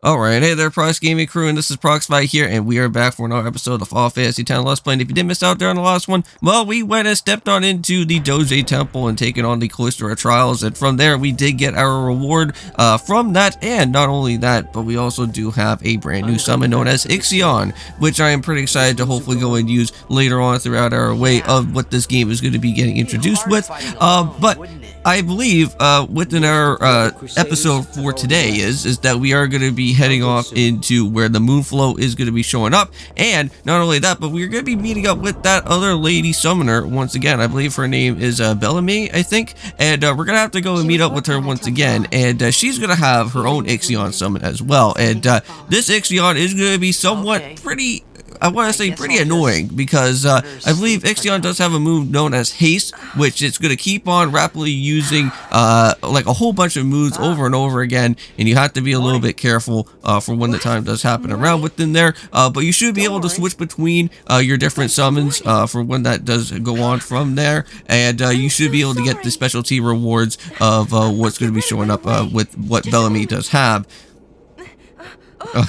Alright, hey there, Prox Gaming Crew, and this is Proxify here, and we are back for another episode of Final Fantasy X Let's Play. And if you did miss out there on the last one, well, we went and stepped on into the Doge Temple and taken on the Cloister of Trials, and from there, we did get our reward from that, and not only that, but we also do have a brand new summon known as Ixion, which I am pretty excited to hopefully go and use later on throughout our way of what this game is going to be getting introduced with, but I believe within our episode for today is that we are going to be heading off into where the Moonflow is going to be showing up, and not only that, but we're going to be meeting up with that other lady summoner once again. I believe her name is Bellamy, I think, and we're going to have to go and meet up with her once again, and she's going to have her own Ixion summon as well, and this Ixion is going to be somewhat pretty, I want to say pretty annoying, because I believe Ixion does have a move known as Haste, which it's going to keep on rapidly using like a whole bunch of moves over and over again, and you have to be a little bit careful for when the time does happen around within there, but you should be able to switch between your different summons for when that does go on from there, and you should be able to get the specialty rewards of what's going to be showing up with what Bellamy does have.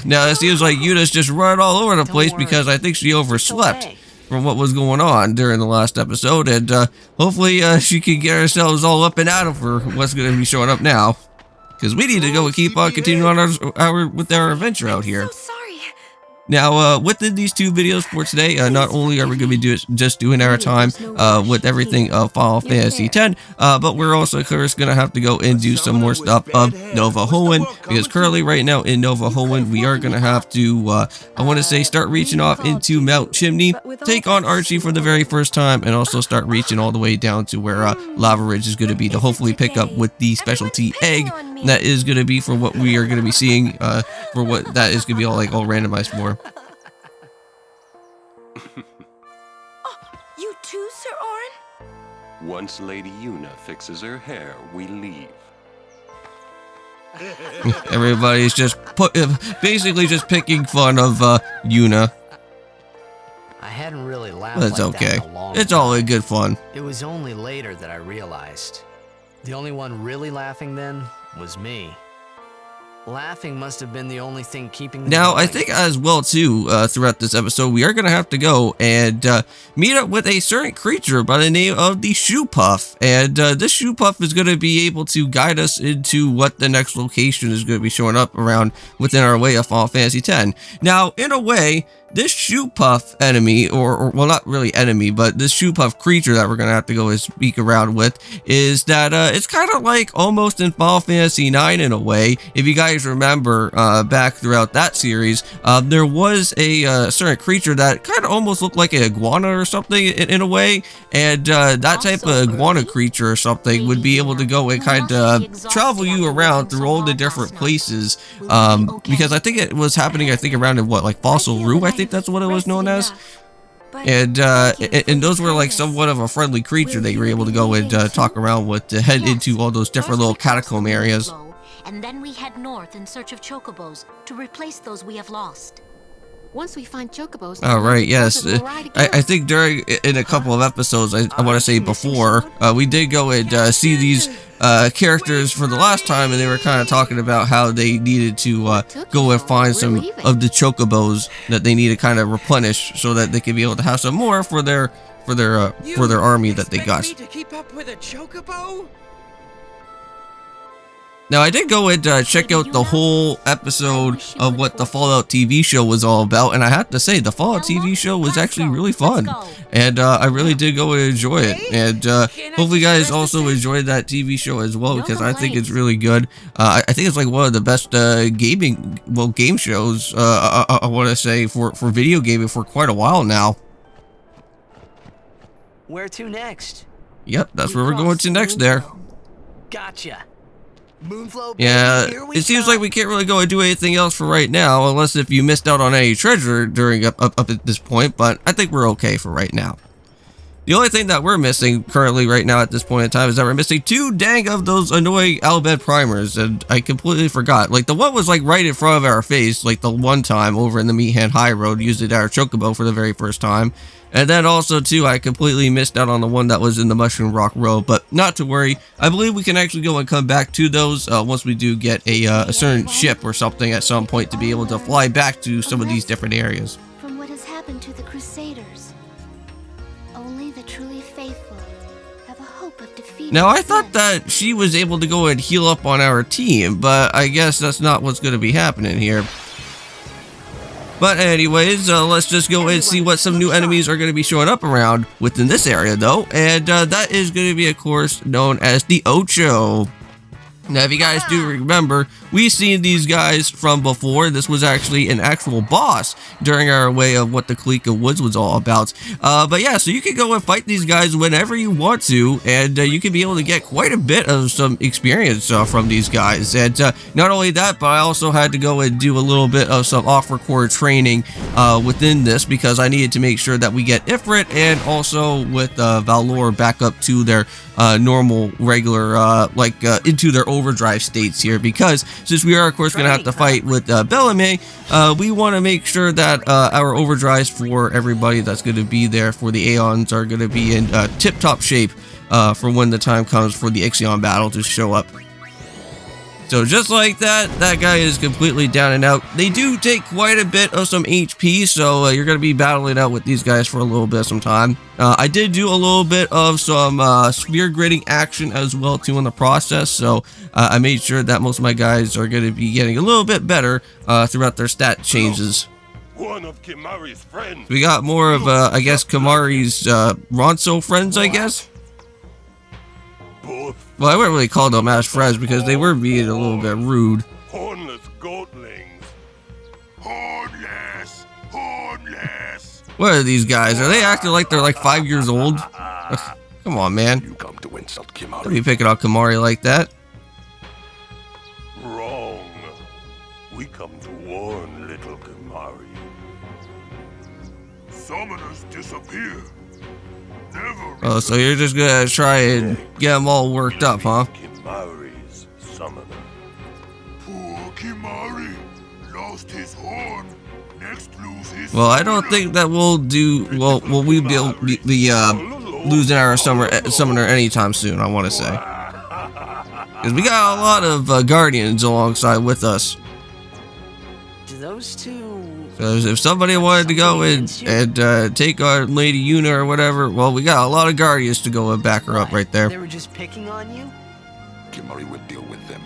Now it seems like Yuna's just running all over the place because I think she overslept from what was going on during the last episode, and hopefully she can get ourselves all up and out of her what's going to be showing up now, because we need to go and keep on continuing on with our adventure out here. Now, within these two videos for today, not only are we going to be just doing our time with everything of Final Fantasy X, but we're also, of course, going to have to go and do some more stuff of Nova Hoenn, because currently, right now, in Nova Hoenn, we are going to have to, I want to say, start reaching off into Mount Chimney, take on Archie for the very first time, and also start reaching all the way down to where Lava Ridge is going to be to hopefully pick up with the specialty egg that is going to be for what we are going to be seeing, for what that is going to be all randomized for. You too, Sir Orin? Once Lady Yuna fixes her hair, we leave. Everybody's just basically just picking fun of Yuna. I hadn't really laughed That's like okay. that in a long It's time. all in good fun. It was only later that I realized. The only one really laughing then was me. Laughing must have been the only thing keeping them Now, going. I think as well, too, throughout this episode, we are going to have to go and meet up with a certain creature by the name of the Shoe Puff. And this Shoe Puff is going to be able to guide us into what the next location is going to be showing up around within our way of Final Fantasy X. Now, in a way, this Shoe Puff enemy, or well, not really enemy, but this Shoe Puff creature that we're going to have to go and speak around with, is that it's kind of like almost in Final Fantasy IX in a way. If you guys remember back throughout that series, there was a certain creature that kind of almost looked like an iguana or something in a way, and that type of iguana creature or something would be able to go and kind of travel you around through all the different places, because I think it was happening, I think around in what, like Fossil Rue, I think that's what it was known as. And those were like somewhat of a friendly creature that you were able to go and talk around with to head into all those different little catacomb areas. And then we head north in search of chocobos to replace those we have lost. Once we find chocobos, all right, yes, I think in a couple of episodes, I want to say before, we did go and see these characters for the last time, and they were kind of talking about how they needed to go and find some of the chocobos that they need to kind of replenish so that they could be able to have some more for their army that they got. To keep up with a chocobo? Now, I did go and check out the whole episode of what the Fallout TV show was all about, and I have to say, the Fallout TV show was actually really fun, and I really did go and enjoy it, and hopefully you guys also enjoyed that TV show as well, because I think it's really good. I think it's like one of the best game shows, I want to say, for video gaming for quite a while now. Where to next? Yep, that's where we're going to next there. Gotcha. Moonflow, Yeah, baby, here we it seems come. like we can't really go and do anything else for right now, unless if you missed out on any treasure during up at this point, but I think we're okay for right now. The only thing that we're missing currently right now at this point in time is that we're missing 2 dang of those annoying Albed primers, and I completely forgot. Like, the one was like right in front of our face, like the one time over in the Meathead High Road, using our Chocobo for the very first time. And then also too, I completely missed out on the one that was in the Mushroom Rock Road, but not to worry. I believe we can actually go and come back to those once we do get a certain ship or something at some point to be able to fly back to some of these different areas. From what has happened to the Crusaders, only the truly faithful have a hope of defeating. Now, I thought that she was able to go and heal up on our team, but I guess that's not what's going to be happening here. But anyways, let's just go and see what some new enemies are going to be showing up around within this area, though. And that is going to be, of course, known as the Ocho. Now, if you guys do remember, we've seen these guys from before. This was actually an actual boss during our way of what the Kalika Woods was all about. But yeah, so you can go and fight these guys whenever you want to, and you can be able to get quite a bit of some experience from these guys. And not only that, but I also had to go and do a little bit of some off-record training within this, because I needed to make sure that we get Ifrit and also with Valor back up to their normal, regular, into their overdrive states here, because since we are, of course, going to have to fight with Bellamy, we want to make sure that our overdrives for everybody that's going to be there for the Aeons are going to be in tip-top shape for when the time comes for the Ixion battle to show up. So just like that, that guy is completely down and out. They do take quite a bit of some HP, so you're going to be battling out with these guys for a little bit of some time. I did do a little bit of some spear gritting action as well too in the process, so I made sure that most of my guys are going to be getting a little bit better throughout their stat changes. One of Kimari's friends. We got more of, I guess, Kimari's Ronso friends, I guess? Both Well, I wouldn't really call them as friends because they were being a little bit rude. hornless goatlings. Hornless! Hornless! What are these guys? Are they acting like they're like 5 years old? Ugh, come on, man. You come to insult What are Kimari. you picking on Kimari like that? Wrong. We come to warn little Kimari. Summoners disappear. Never. Oh, so you're just gonna try and get them all worked up, huh? Kimari's summoner. Poor Kimari lost his horn. Next lose his. Well, I don't think that we'll do. Well, will we be losing our summoner anytime soon? I want to say, because we got a lot of guardians alongside with us. Do those two... So if somebody wanted to go and take our Lady Una or whatever, well, we got a lot of guardians to go and back her up right there. They were just picking on you? Kimari will deal with them.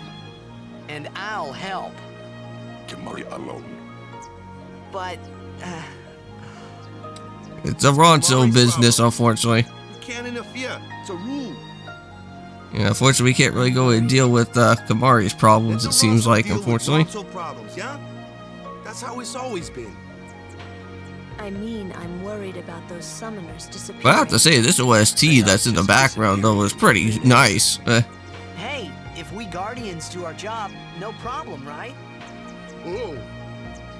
And I'll help. Kimari alone. But... It's a Ronso business, unfortunately. You can't interfere. It's a rule. Yeah, unfortunately, we can't really go and deal with Kimari's problems, it seems like, unfortunately. Problems, yeah? That's how it's always been. I mean, I'm worried about those summoners disappearing. But I have to say, this OST that's in the background, though, is pretty nice. Hey, if we Guardians do our job, no problem, right? Oh.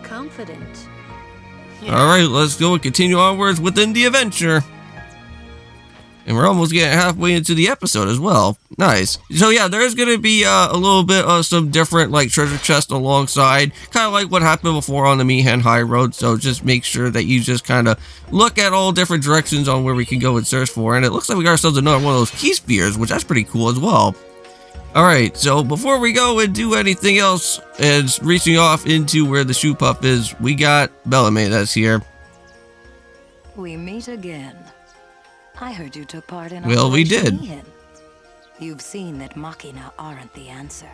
Confident. Alright, let's go and continue onwards within the adventure. And we're almost getting halfway into the episode as well. Nice. So yeah, there's going to be a little bit of some different like treasure chests alongside. Kind of like what happened before on the Meathead High Road. So just make sure that you just kind of look at all different directions on where we can go and search for. And it looks like we got ourselves another one of those key spears, which that's pretty cool as well. Alright, so before we go and do anything else, and reaching off into where the shoe pup is, we got Bellamy that's here. We meet again. I heard you took part in Well, we did. Ixion. You've seen that Machina aren't the answer.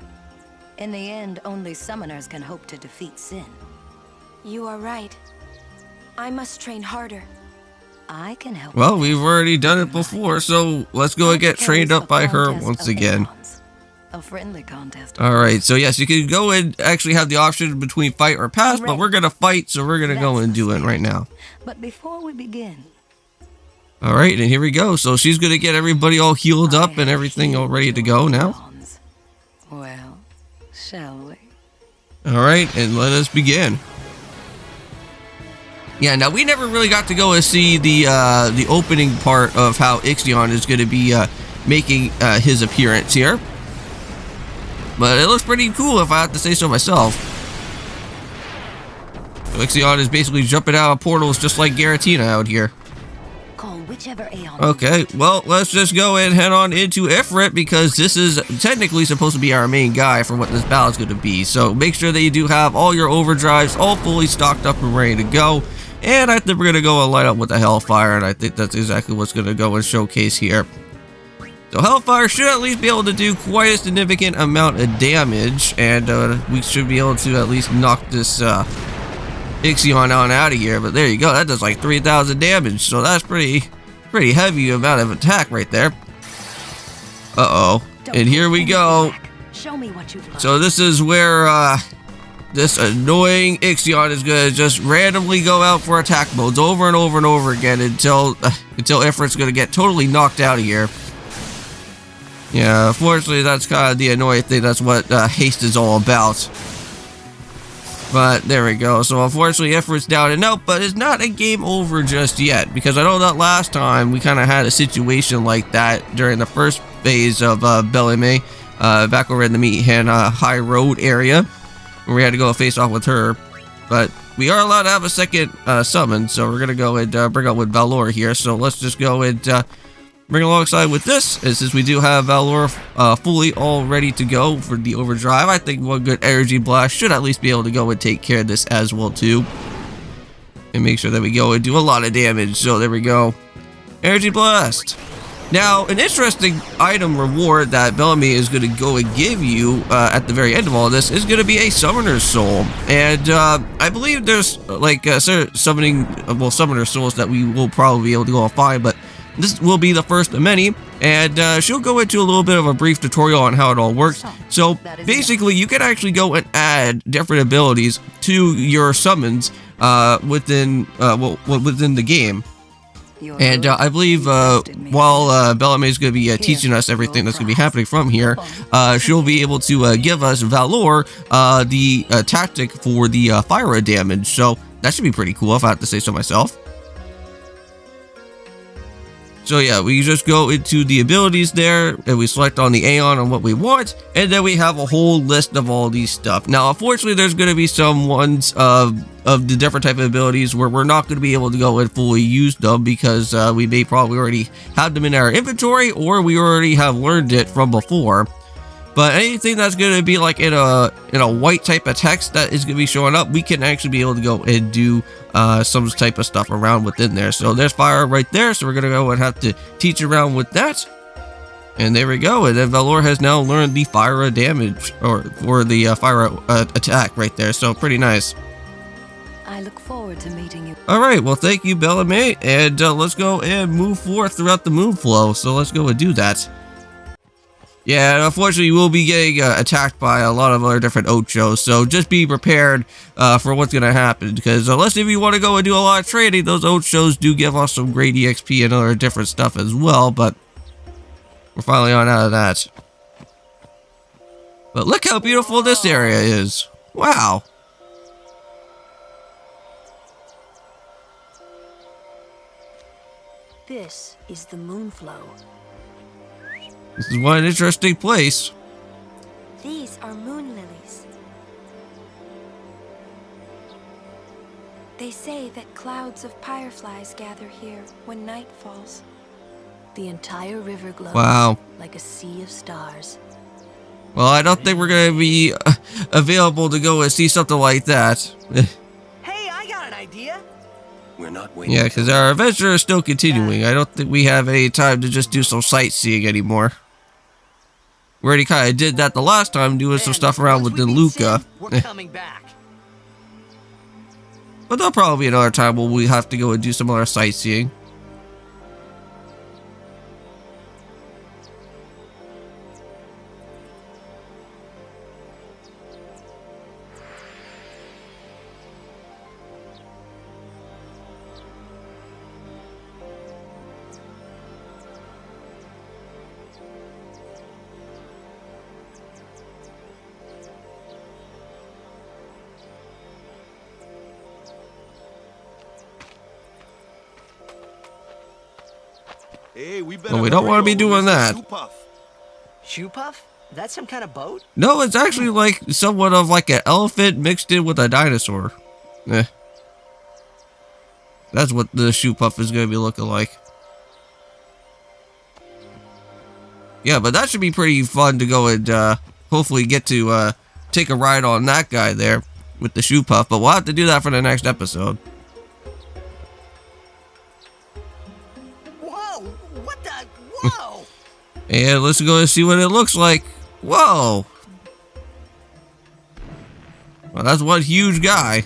In the end, only summoners can hope to defeat sin. You are right. I must train harder. I can help. Well, you. we've already done it before, so let's go and get trained up by her once again. A friendly contest. Alright, so yes, you can go and actually have the option between fight or pass, but we're gonna fight, so we're gonna go and do it right now. But before we begin, Alright, and here we go. So she's gonna get everybody all healed up and everything all ready to go now. well, shall we? Alright, and let us begin. Yeah, now we never really got to go and see the opening part of how Ixion is going to be making his appearance here. But it looks pretty cool if I have to say so myself. So Ixion is basically jumping out of portals just like Garatina out here. Call whichever aeon. Okay, well, let's just go and head on into Ifrit because this is technically supposed to be our main guy for what this battle's going to be. So make sure that you do have all your overdrives all fully stocked up and ready to go. And I think we're going to go and light up with the Hellfire, and I think that's exactly what's going to go and showcase here. So Hellfire should at least be able to do quite a significant amount of damage, and we should be able to at least knock this Ixion on out of here. But there you go, that does like 3,000 damage, so that's pretty heavy amount of attack right there. Uh-oh, and here we go. Show me what you've learned. So this is where this annoying Ixion is gonna just randomly go out for attack modes over and over and over again until Ifrit's gonna get totally knocked out of here. Yeah, unfortunately that's kind of the annoying thing. That's what haste is all about. But there we go. So unfortunately Ifrit's down and out, but it's not a game over just yet, because I know that last time we kind of had a situation like that during the first phase of Bellamy, back over in the Meathan High Road area, where we had to go face off with her. But we are allowed to have a second summon, so we're gonna go and bring out with Valor here. So let's just go and bring alongside with this, and since we do have Valor fully all ready to go for the overdrive, I think one good energy blast should at least be able to go and take care of this as well too, and make sure that we go and do a lot of damage. So there we go, energy blast. Now, an interesting item reward that Bellamy is going to go and give you at the very end of all of this is going to be a Summoner's Soul. And I believe there's like Summoner's Souls that we will probably be able to go and find, but this will be the first of many. And she'll go into a little bit of a brief tutorial on how it all works. So basically, you can actually go and add different abilities to your summons within the game. And I believe while Bellamy is going to be teaching us everything that's going to be happening from here, she'll be able to give us Valor, the tactic for the fire damage. So that should be pretty cool if I have to say so myself. So yeah, we just go into the abilities there, and we select on the Aeon on what we want, and then we have a whole list of all these stuff. Now, unfortunately, there's going to be some ones of the different type of abilities where we're not going to be able to go and fully use them because we may probably already have them in our inventory, or we already have learned it from before. But anything that's going to be like in a white type of text that is going to be showing up, we can actually be able to go and do some type of stuff around within there. So there's fire right there, so we're going to go and have to teach around with that. And there we go, and then Valor has now learned the fire damage, or the fire attack right there, so pretty nice. I look forward to meeting you. Alright, well thank you Bellamy, and let's go and move forth throughout the Moonflow, so let's go and do that. Yeah, unfortunately, you will be getting attacked by a lot of other different Ochos, so just be prepared for what's going to happen, because unless if you want to go and do a lot of trading, those Ochos do give us some great EXP and other different stuff as well, but we're finally on out of that. But look how beautiful this area is. Wow. This is the Moonflow. This is one interesting place. These are moon lilies. They say that clouds of fireflies gather here when night falls. The entire river glows like a sea of stars. Well, I don't think we're going to be available to go and see something like that. Hey, I got an idea. We're not waiting. Yeah, because our adventure is still continuing. I don't think we have any time to just do some sightseeing anymore. We already kind of did that the last time, doing some stuff around with the Luca. We're coming back. But there'll probably be another time where we have to go and do some other sightseeing. Hey, we better Well, we don't want to be doing that. Shoe puff? That's some kind of boat? No, it's actually like somewhat of like an elephant mixed in with a dinosaur. Eh. That's what the shoe puff is going to be looking like. Yeah, but that should be pretty fun to go and hopefully get to take a ride on that guy there with the shoe puff. But we'll have to do that for the next episode. Whoa! What the? Whoa! And let's go and see what it looks like. Whoa! Well, that's one huge guy.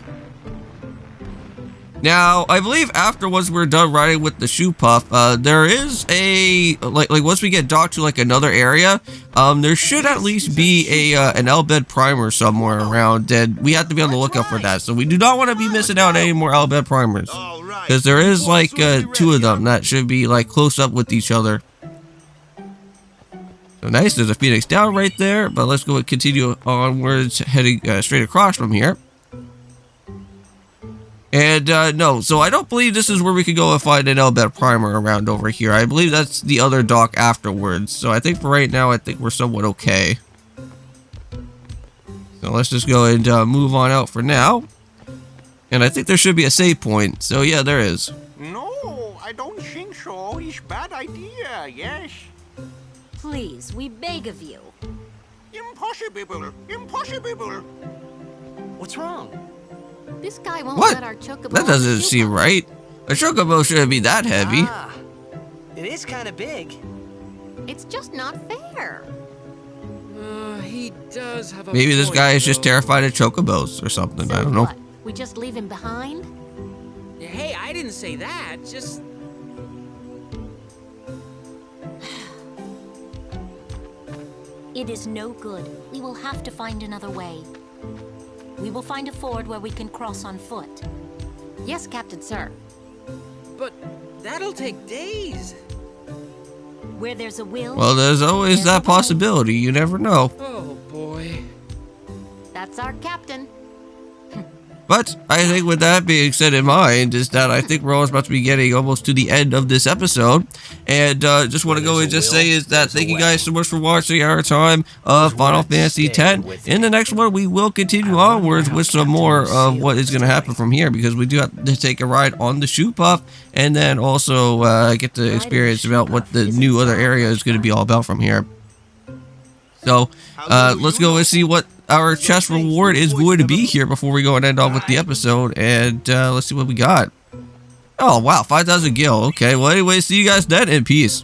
Now, I believe after once we're done riding with the shoe puff, there is a like once we get docked to like another area, there should at least be a an L-bed primer somewhere around, and we have to be on the lookout for that. So we do not want to be missing out on any more L-bed primers, because there is like 2 of them that should be like close up with each other. So nice, there's a Phoenix down right there, but let's go and continue onwards, heading straight across from here. And no, so I don't believe this is where we could go and find an L-bed primer around over here. I believe that's the other dock afterwards. So I think for right now, I think we're somewhat okay. So let's just go and move on out for now. And I think there should be a save point. So yeah, there is. No, I don't think so. It's bad idea, yes. Please, we beg of you. Impossible. Impossible. What's wrong? This guy won't What? let our chocobo. That doesn't seem right. A chocobo shouldn't be that heavy. Ah, it is kind of big. It's just not fair. He does have a Maybe this point, guy is just though. terrified of chocobos or something. So I don't know. what? We just leave him behind? Hey, I didn't say that. Just It is no good. We will have to find another way. We will find a ford where we can cross on foot. Yes, Captain, sir. but that'll take days. Where there's a will. Well, there's always there's a that way. possibility. You never know. Oh boy. That's our captain. But I think with that being said in mind is that I think we're almost about to be getting almost to the end of this episode. And just want to go and just say is that thank you guys so much for watching our time of Final Fantasy X. In the next one, we will continue onwards with some more of what is going to happen from here, because we do have to take a ride on the shoe puff and then also get to experience about what the new other area is going to be all about from here. So let's go and see what our chest reward is going to be here before we go and end off with the episode. And let's see what we got. Oh, wow, 5,000 gil. Okay, well, anyway, see you guys then, and peace.